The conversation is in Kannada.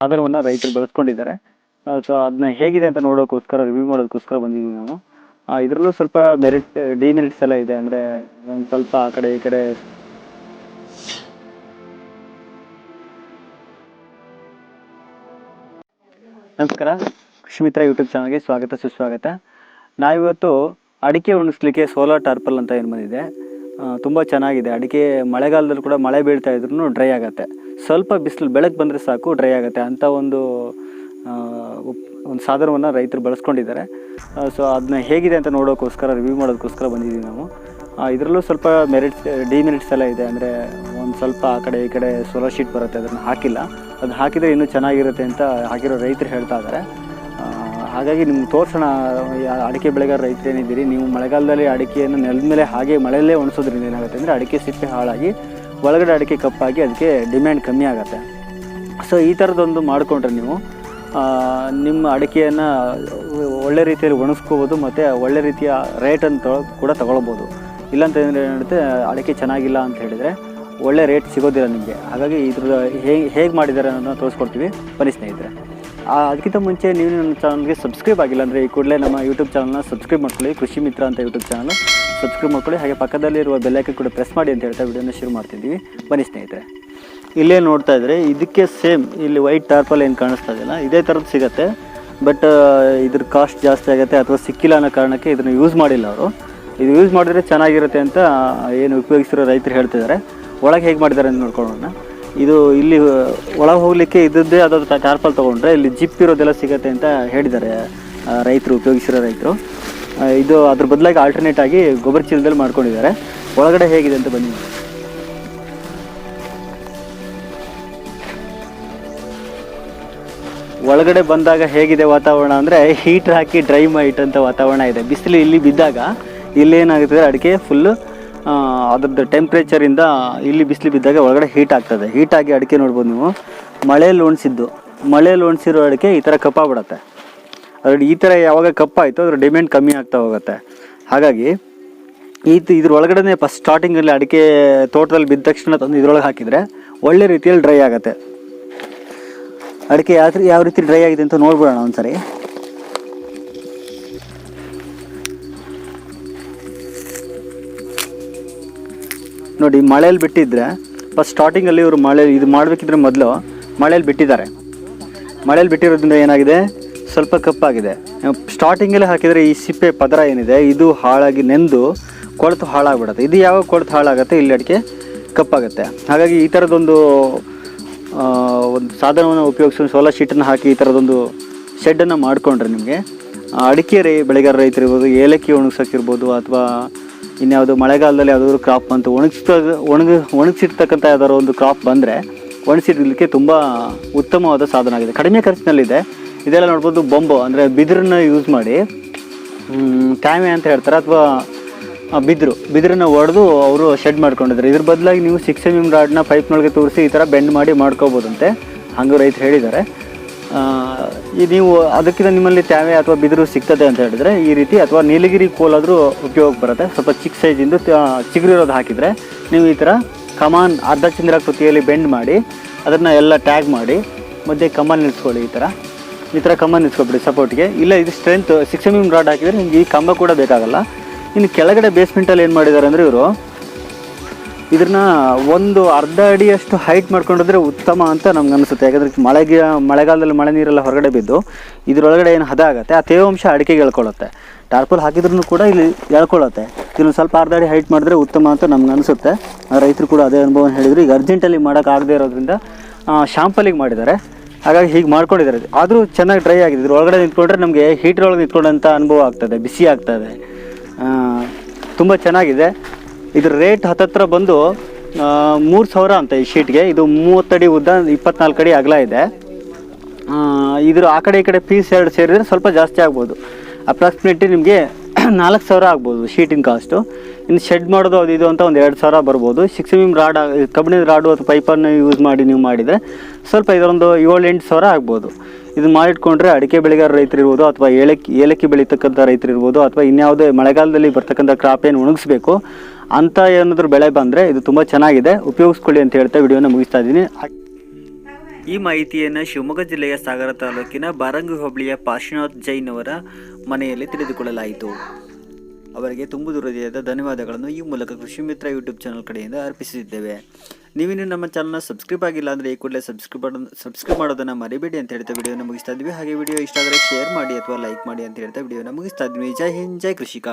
ಸಾಧನವನ್ನು ರೈತರು ಬೆಳೆಸ್ಕೊಂಡಿದ್ದಾರೆ. ಸೊ ಅದನ್ನ ಹೇಗಿದೆ ಅಂತ ನೋಡೋಕ್ಕೋಸ್ಕರ ರಿವ್ಯೂ ಮಾಡೋದಕ್ಕೋಸ್ಕರ ಬಂದಿದ್ದೀವಿ ನಾವು. ಇದರಲ್ಲೂ ಸ್ವಲ್ಪ ಮೆರಿಟ್ ಡಿಮೆರಿಟ್ಸ್ ಎಲ್ಲ ಇದೆ. ಅಂದರೆ ಒಂದು ಸ್ವಲ್ಪ ಆ ಕಡೆ ಈ ಕಡೆ. ನಮಸ್ಕಾರ, ಕೃಷಿ ಮಿತ್ರ ಯೂಟ್ಯೂಬ್ ಚಾನಲ್ಗೆ ಸ್ವಾಗತ ಸುಸ್ವಾಗತ. ನಾವಿವತ್ತು ಅಡಿಕೆ ಒಣಗಿಸ್ಲಿಕ್ಕೆ ಸೋಲಾರ್ ಟಾರ್ಪಲ್ ಅಂತ ಏನು ಬಂದಿದೆ. ತುಂಬ ಚೆನ್ನಾಗಿದೆ. ಅಡಿಕೆ ಮಳೆಗಾಲದಲ್ಲಿ ಕೂಡ ಮಳೆ ಬೀಳ್ತಾ ಇದ್ರೂ ಡ್ರೈ ಆಗುತ್ತೆ. ಸ್ವಲ್ಪ ಬಿಸಿಲು ಬೆಳಕು ಬಂದರೆ ಸಾಕು ಡ್ರೈ ಆಗುತ್ತೆ ಅಂತ ಒಂದು ಸಾಧನವನ್ನು ರೈತರು ಬಳಸ್ಕೊಂಡಿದ್ದಾರೆ. ಸೊ ಅದನ್ನ ಹೇಗಿದೆ ಅಂತ ನೋಡೋಕ್ಕೋಸ್ಕರ ರಿವ್ಯೂ ಮಾಡೋದಕ್ಕೋಸ್ಕರ ಬಂದಿದ್ದೀವಿ ನಾವು. ಇದರಲ್ಲೂ ಸ್ವಲ್ಪ ಡಿಮೆರಿಟ್ಸ್ ಎಲ್ಲ ಇದೆ. ಅಂದರೆ ಒಂದು ಸ್ವಲ್ಪ ಆ ಕಡೆ ಈ ಕಡೆ ಸೋಲಾರ್ ಶೀಟ್ ಬರುತ್ತೆ, ಅದನ್ನು ಹಾಕಿಲ್ಲ. ಅದು ಹಾಕಿದರೆ ಇನ್ನೂ ಚೆನ್ನಾಗಿರುತ್ತೆ ಅಂತ ಹಾಕಿರೋ ರೈತರು ಹೇಳ್ತಾ ಇದ್ದಾರೆ. ಹಾಗಾಗಿ ನಿಮ್ಗೆ ತೋರಿಸೋಣ. ಅಡಿಕೆ ಬೆಳೆಗಾರ ರೈತರು ಏನಿದ್ದೀರಿ, ನೀವು ಮಳೆಗಾಲದಲ್ಲಿ ಅಡಿಕೆಯನ್ನು ನೆಲದ ಮೇಲೆ ಹಾಗೆ ಮಳೆಯಲ್ಲೇ ಒಣಸೋದ್ರಿಂದ ಏನಾಗುತ್ತೆ ಅಂದರೆ ಅಡಿಕೆ ಸಿಪ್ಪೆ ಹಾಳಾಗಿ ಒಳಗಡೆ ಅಡಿಕೆ ಕಪ್ಪಾಗಿ ಅದಕ್ಕೆ ಡಿಮ್ಯಾಂಡ್ ಕಮ್ಮಿ ಆಗುತ್ತೆ. ಸೊ ಈ ಥರದೊಂದು ಮಾಡಿಕೊಂಡ್ರೆ ನೀವು ನಿಮ್ಮ ಅಡಿಕೆಯನ್ನು ಒಳ್ಳೆ ರೀತಿಯಲ್ಲಿ ಒಣಗಿಸ್ಕೋಬೋದು ಮತ್ತು ಒಳ್ಳೆ ರೀತಿಯ ರೇಟನ್ನು ಕೂಡ ತೊಗೊಳ್ಬೋದು. ಇಲ್ಲಾಂತಂದರೆ ಏನಾಗುತ್ತೆ, ಅಡಿಕೆ ಚೆನ್ನಾಗಿಲ್ಲ ಅಂತ ಹೇಳಿದರೆ ಒಳ್ಳೆ ರೇಟ್ ಸಿಗೋದಿಲ್ಲ ನಿಮಗೆ. ಹಾಗಾಗಿ ಇದ್ರ ಹೇಗೆ ಮಾಡಿದ್ದಾರೆ ಅನ್ನೋದನ್ನ ತೋರಿಸ್ಕೊಡ್ತೀವಿ, ಬನ್ನಿ ಸ್ನೇಹಿತರೆ. ಅದಕ್ಕಿಂತ ಮುಂಚೆ ನೀವು ನನ್ನ ಚಾನಲ್ಗೆ ಸಬ್ಸ್ಕ್ರೈಬ್ ಆಗಿಲ್ಲ ಅಂದರೆ ಈ ಕೂಡಲೇ ನಮ್ಮ ಯೂಟ್ಯೂಬ್ ಚಾನಲ್ನ ಸಬ್ಸ್ಕ್ರೈಬ್ ಮಾಡ್ಕೊಳ್ಳಿ. ಕೃಷಿ ಮಿತ್ರ ಅಂತ ಯೂಟ್ಯೂಬ್ ಚಾನಲ್ ಸಬ್ಸ್ಕ್ರೈಬ್ ಮಾಡ್ಕೊಳ್ಳಿ. ಹಾಗೆ ಪಕ್ಕದಲ್ಲಿರುವ ಬೆಲ್ಲೈಕನ್ ಕೂಡ ಪ್ರೆಸ್ ಮಾಡಿ ಅಂತ ಹೇಳ್ತಾ ವಿಡಿಯೋನ ಶುರು ಮಾಡ್ತಿದ್ದೀವಿ. ಬನ್ನಿ ಸ್ನೇಹಿತರೆ. ಇಲ್ಲೇ ನೋಡ್ತಾ ಇದ್ದರೆ ಇದಕ್ಕೆ ಸೇಮ್ ಇಲ್ಲಿ ವೈಟ್ ಟಾರ್ಪಲ್ ಏನು ಕಾಣಿಸ್ತಾ ಇದೆಯಲ್ಲ, ಇದೇ ಥರದ್ದು ಸಿಗುತ್ತೆ. ಬಟ್ ಇದ್ರ ಕಾಸ್ಟ್ ಜಾಸ್ತಿ ಆಗುತ್ತೆ ಅಥವಾ ಸಿಕ್ಕಿಲ್ಲ ಅನ್ನೋ ಕಾರಣಕ್ಕೆ ಇದನ್ನು ಯೂಸ್ ಮಾಡಿಲ್ಲ ಅವರು. ಇದು ಯೂಸ್ ಮಾಡಿದ್ರೆ ಚೆನ್ನಾಗಿರುತ್ತೆ ಅಂತ ಏನು ಉಪಯೋಗಿಸಿರೋ ರೈತರು ಹೇಳ್ತಿದ್ದಾರೆ. ಒಳಗೆ ಹೇಗೆ ಮಾಡಿದ್ದಾರೆ ಅಂತ ನೋಡ್ಕೊಳ್ಳೋಣ. ಇದು ಇಲ್ಲಿ ಒಳಗೆ ಹೋಗಲಿಕ್ಕೆ ಇದ್ದದ್ದೇ ಅದಾದ ಟಾರ್ಪಲ್ ತೊಗೊಂಡ್ರೆ ಇಲ್ಲಿ ಜಿಪ್ ಇರೋದೆಲ್ಲ ಸಿಗುತ್ತೆ ಅಂತ ಹೇಳಿದ್ದಾರೆ ರೈತರು, ಉಪಯೋಗಿಸಿರೋ ರೈತರು. ಇದು ಅದ್ರ ಬದಲಾಗಿ ಆಲ್ಟರ್ನೇಟ್ ಆಗಿ ಗೊಬ್ಬರ ಚೀಲದಲ್ಲಿ ಮಾಡ್ಕೊಂಡಿದ್ದಾರೆ. ಒಳಗಡೆ ಹೇಗಿದೆ ಅಂತ ಬನ್ನಿ. ಒಳಗಡೆ ಬಂದಾಗ ಹೇಗಿದೆ ವಾತಾವರಣ ಅಂದರೆ ಹೀಟ್ರ್ ಹಾಕಿ ಡ್ರೈ ಮಾಡಿಟ್ಟಂಥ ವಾತಾವರಣ ಇದೆ. ಬಿಸಿಲು ಇಲ್ಲಿ ಬಿದ್ದಾಗ ಇಲ್ಲೇನಾಗುತ್ತದೆ, ಅಡಿಕೆ ಫುಲ್ಲು ಅದ್ರದ್ದು ಟೆಂಪ್ರೇಚರಿಂದ ಇಲ್ಲಿ ಬಿಸಿಲು ಬಿದ್ದಾಗ ಒಳಗಡೆ ಹೀಟ್ ಆಗ್ತದೆ. ಹೀಟಾಗಿ ಅಡಿಕೆ ನೋಡ್ಬೋದು ನೀವು. ಮಳೆಯಲ್ಲಿ ಒಣಸಿರೋ ಅಡಿಕೆ ಈ ಥರ ಕಪ್ಪಾಗ್ಬಿಡತ್ತೆ. ಅದ್ರ ಈ ಥರ ಯಾವಾಗ ಕಪ್ಪಾಯಿತು ಅದ್ರ ಡಿಮ್ಯಾಂಡ್ ಕಮ್ಮಿ ಆಗ್ತಾ ಹೋಗುತ್ತೆ. ಹಾಗಾಗಿ ಇದ್ರ ಒಳಗಡೆ ಫಸ್ಟ್ ಸ್ಟಾರ್ಟಿಂಗಲ್ಲಿ ಅಡಿಕೆ ತೋಟದಲ್ಲಿ ಬಿದ್ದ ತಕ್ಷಣ ತಂದು ಇದ್ರೊಳಗೆ ಹಾಕಿದರೆ ಒಳ್ಳೆ ರೀತಿಯಲ್ಲಿ ಡ್ರೈ ಆಗುತ್ತೆ. ಅಡಿಕೆ ಯಾವ ರೀತಿ ಡ್ರೈ ಆಗಿದೆ ಅಂತ ನೋಡ್ಬಿಡೋಣ ಒಂದ್ಸರಿ. ನೋಡಿ, ಮಳೆಯಲ್ಲಿ ಬಿಟ್ಟಿದ್ರೆ ಫಸ್ಟ್ ಸ್ಟಾರ್ಟಿಂಗಲ್ಲಿ ಇವರು ಇದು ಮಾಡಬೇಕಿದ್ರೆ ಮೊದಲು ಮಳೆಯಲ್ಲಿ ಬಿಟ್ಟಿದ್ದಾರೆ. ಮಳೆಯಲ್ಲಿ ಬಿಟ್ಟಿರೋದ್ರಿಂದ ಏನಾಗಿದೆ, ಸ್ವಲ್ಪ ಕಪ್ಪಾಗಿದೆ. ಸ್ಟಾರ್ಟಿಂಗಲ್ಲೇ ಹಾಕಿದರೆ ಈ ಸಿಪ್ಪೆ ಪದರ ಏನಿದೆ ಇದು ಹಾಳಾಗಿ ನೆಂದು ಕೊಳೆತು ಹಾಳಾಗ್ಬಿಡುತ್ತೆ. ಇದು ಯಾವಾಗ ಕೊಳೆತು ಹಾಳಾಗುತ್ತೆ, ಇಲ್ಲಿ ಅಡಿಕೆ ಕಪ್ಪಾಗುತ್ತೆ. ಹಾಗಾಗಿ ಈ ಥರದೊಂದು ಸಾಧನವನ್ನು ಉಪಯೋಗಿಸಿ ಸೋಲಾರ್ ಶೀಟನ್ನು ಹಾಕಿ ಈ ಥರದೊಂದು ಶೆಡ್ಡನ್ನು ಮಾಡಿಕೊಂಡ್ರೆ ನಿಮಗೆ ಅಡಿಕೆ ಬೆಳೆಗಾರ ರೈತರಿರ್ಬೋದು, ಏಲಕ್ಕಿ ಒಣಗಿಸೋಕ್ಕಿರ್ಬೋದು, ಅಥವಾ ಇನ್ಯಾವುದು ಮಳೆಗಾಲದಲ್ಲಿ ಯಾವುದಾದ್ರು ಕ್ರಾಪ್ ಬಂತು ಒಣಗಿಸಿರ್ತಕ್ಕಂಥ ಯಾವ್ದಾದ್ರು ಒಂದು ಕ್ರಾಪ್ ಬಂದರೆ ಒಣಗಿಸಿಡ್ಲಿಕ್ಕೆ ತುಂಬ ಉತ್ತಮವಾದ ಸಾಧನ ಆಗಿದೆ. ಕಡಿಮೆ ಖರ್ಚಿನಲ್ಲಿದೆ. ಇದೆಲ್ಲ ನೋಡ್ಬೋದು. ಬೊಂಬು ಅಂದರೆ ಬಿದಿರನ್ನ ಯೂಸ್ ಮಾಡಿ, ಟ್ಯಾಮೆ ಅಂತ ಹೇಳ್ತಾರೆ, ಅಥವಾ ಬಿದಿರನ್ನ ಹೊಡೆದು ಅವರು ಶೆಡ್ ಮಾಡ್ಕೊಂಡಿದ್ದಾರೆ. ಇದ್ರ ಬದಲಾಗಿ ನೀವು 6mm ರಾಡ್ನ ಪೈಪ್ನೊಳಗೆ ತೋರಿಸಿ ಈ ಥರ ಬೆಂಡ್ ಮಾಡಿ ಮಾಡ್ಕೋಬೋದಂತೆ, ಹಂಗೂ ರೈತರು ಹೇಳಿದ್ದಾರೆ. ನೀವು ಅದಕ್ಕಿಂತ ನಿಮ್ಮಲ್ಲಿ ತ್ಯಾವೆ ಅಥವಾ ಬಿದಿರು ಸಿಗ್ತದೆ ಅಂತ ಹೇಳಿದರೆ ಈ ರೀತಿ, ಅಥವಾ ನೀಲಗಿರಿ ಕೋಲಾದರೂ ಉಪಯೋಗ ಬರುತ್ತೆ. ಸ್ವಲ್ಪ ಚಿಕ್ಕ ಸೈಜಿಂದು ಚಿಗುರಿರೋದು ಹಾಕಿದರೆ ನೀವು ಈ ಥರ ಕಮಾನ್ ಅರ್ಧ ಚಂದ್ರಾಕೃತಿಯಲ್ಲಿ ಬೆಂಡ್ ಮಾಡಿ ಅದನ್ನು ಎಲ್ಲ ಟ್ಯಾಗ್ ಮಾಡಿ ಮಧ್ಯೆ ಕಮಾನ್ ನಿಲ್ಲಿಸ್ಕೊಳ್ಳಿ. ಈ ಥರ ಕಮಾನ್ ನಿಲ್ಲಿಸ್ಕೊಬಿಡಿ ಸಪೋರ್ಟ್ಗೆ. ಇಲ್ಲ ಇದು ಸ್ಟ್ರೆಂತ್ 6mm ರಾಡ್ ಹಾಕಿದರೆ ನಿಮ್ಗೆ ಈ ಕಂಬ ಕೂಡ ಬೇಕಾಗಲ್ಲ. ಇನ್ನು ಕೆಳಗಡೆ ಬೇಸ್ಮೆಂಟಲ್ಲಿ ಏನು ಮಾಡಿದ್ದಾರೆ ಅಂದರೆ ಇವರು ಇದನ್ನ ಒಂದು ಅರ್ಧ ಅಡಿಯಷ್ಟು ಹೈಟ್ ಮಾಡ್ಕೊಂಡಿದ್ರೆ ಉತ್ತಮ ಅಂತ ನಮ್ಗೆ ಅನಿಸುತ್ತೆ. ಯಾಕಂದರೆ ಮಳೆಗಾಲದಲ್ಲಿ ಮಳೆ ನೀರೆಲ್ಲ ಹೊರಗಡೆ ಬಿದ್ದು ಇದರೊಳಗಡೆ ಏನು ಹದ ಆಗುತ್ತೆ, ಆ ತೇವಾಂಶ ಅಡಿಕೆಗೆ ಎಳ್ಕೊಳ್ಳುತ್ತೆ. ಟಾರ್ಪಲ್ ಹಾಕಿದ್ರೂ ಕೂಡ ಇಲ್ಲಿ ಎಳ್ಕೊಳ್ಳುತ್ತೆ. ಇದನ್ನು ಸ್ವಲ್ಪ ಅರ್ಧ ಅಡಿ ಹೈಟ್ ಮಾಡಿದ್ರೆ ಉತ್ತಮ ಅಂತ ನಮ್ಗೆ ಅನಿಸುತ್ತೆ. ರೈತರು ಕೂಡ ಅದೇ ಅನುಭವ ಹೇಳಿದ್ರು. ಈಗ ಅರ್ಜೆಂಟಲ್ಲಿ ಮಾಡೋಕ್ಕಾಗದೇ ಇರೋದ್ರಿಂದ ಶಾಂಪಲಿಗೆ ಮಾಡಿದ್ದಾರೆ. ಹಾಗಾಗಿ ಹೀಗೆ ಮಾಡ್ಕೊಂಡಿದ್ದಾರೆ. ಆದರೂ ಚೆನ್ನಾಗಿ ಡ್ರೈ ಆಗಿದೆ. ಇದ್ರ ಒಳಗಡೆ ನಿಂತ್ಕೊಂಡ್ರೆ ನಮಗೆ ಹೀಟ್ರೊಳಗೆ ನಿಂತ್ಕೊಂಡಂಥ ಅನುಭವ ಆಗ್ತದೆ, ಬಿಸಿ ಆಗ್ತದೆ. ತುಂಬ ಚೆನ್ನಾಗಿದೆ. ಇದ್ರ ರೇಟ್ ಹತ್ತತ್ರ ಬಂದು 3000 ಅಂತ ಈ ಶೀಟ್ಗೆ. ಇದು 30 ಅಡಿ ಉದ್ದ, 24 ಅಡಿ ಅಗಲ ಇದೆ. ಇದ್ರ ಆ ಕಡೆ ಈ ಕಡೆ ಪೀಸ್ ಎರಡು ಸೇರಿದರೆ ಸ್ವಲ್ಪ ಜಾಸ್ತಿ ಆಗ್ಬೋದು. ಅಪ್ರಾಕ್ಸಿಮೇಟ್ಲಿ ನಿಮಗೆ 4000 ಆಗ್ಬೋದು ಶೀಟಿನ ಕಾಸ್ಟು. ಇನ್ನು ಶೆಡ್ ಮಾಡೋದು ಅದು ಇದು ಅಂತ ಒಂದು 2000 ಬರ್ಬೋದು. 6mm ರಾಡ್, ಕಬ್ಬಿಣದ ರಾಡು ಅಥವಾ ಪೈಪನ್ನು ಯೂಸ್ ಮಾಡಿ ನೀವು ಮಾಡಿದರೆ ಸ್ವಲ್ಪ ಇದರೊಂದು 7-8 ಸಾವಿರ ಆಗ್ಬೋದು. ಇದನ್ನು ಮಾಡಿಟ್ಕೊಂಡ್ರೆ ಅಡಿಕೆ ಬೆಳೆಗಾರ ರೈತರಿರ್ಬೋದು, ಅಥವಾ ಏಲಕ್ಕಿ ಬೆಳೀತಕ್ಕಂಥ ರೈತರಿರ್ಬೋದು, ಅಥವಾ ಇನ್ಯಾವುದೇ ಮಳೆಗಾಲದಲ್ಲಿ ಬರ್ತಕ್ಕಂಥ ಕ್ರಾಪ್ ಏನು ಒಣಗಿಸ್ಬೇಕು ಅಂತ ಏನಾದರೂ ಬೆಳೆ ಬಂದರೆ ಇದು ತುಂಬ ಚೆನ್ನಾಗಿದೆ, ಉಪಯೋಗಿಸ್ಕೊಳ್ಳಿ ಅಂತ ಹೇಳ್ತಾ ವಿಡಿಯೋನ ಮುಗಿಸ್ತಾ ಇದ್ದೀನಿ. ಈ ಮಾಹಿತಿಯನ್ನು ಶಿವಮೊಗ್ಗ ಜಿಲ್ಲೆಯ ಸಾಗರ ತಾಲೂಕಿನ ಬಾರಂಗಿ ಹೋಬಳಿಯ ಪಾರ್ಶ್ವನಾಥ್ ಜೈನ್ ಅವರ ಮನೆಯಲ್ಲಿ ತಿಳಿದುಕೊಳ್ಳಲಾಯಿತು. ಅವರಿಗೆ ತುಂಬು ಹೃದಯದ ಧನ್ಯವಾದಗಳನ್ನು ಈ ಮೂಲಕ ಕೃಷಿ ಮಿತ್ರ ಯೂಟ್ಯೂಬ್ ಚಾನಲ್ ಕಡೆಯಿಂದ ಅರ್ಪಿಸಿದ್ದೇವೆ. ನೀವಿನ್ನು ನಮ್ಮ ಚಾನಲ್ನ ಸಬ್ಸ್ಕ್ರೈಬ್ ಆಗಿಲ್ಲ ಅಂದರೆ ಈ ಕೂಡಲೇ ಸಬ್ಸ್ಕ್ರೈಬ್ ಮಾಡೋದನ್ನು ಮರಿಬೇಡಿ ಅಂತ ಹೇಳ್ತಾ ವಿಡಿಯೋನ ಮುಗಿಸ್ತಾ ಇದ್ವಿ. ಹಾಗೆ ವಿಡಿಯೋ ಇಷ್ಟ ಆದರೆ ಶೇರ್ ಮಾಡಿ ಅಥವಾ ಲೈಕ್ ಮಾಡಿ ಅಂತ ಹೇಳ್ತಾ ವಿಡಿಯೋನ ಮುಗಿಸ್ತಾ ಇದ್ವಿ. ಜೈ ಹಿಂದ್, ಜೈ ಕೃಷಿಕ.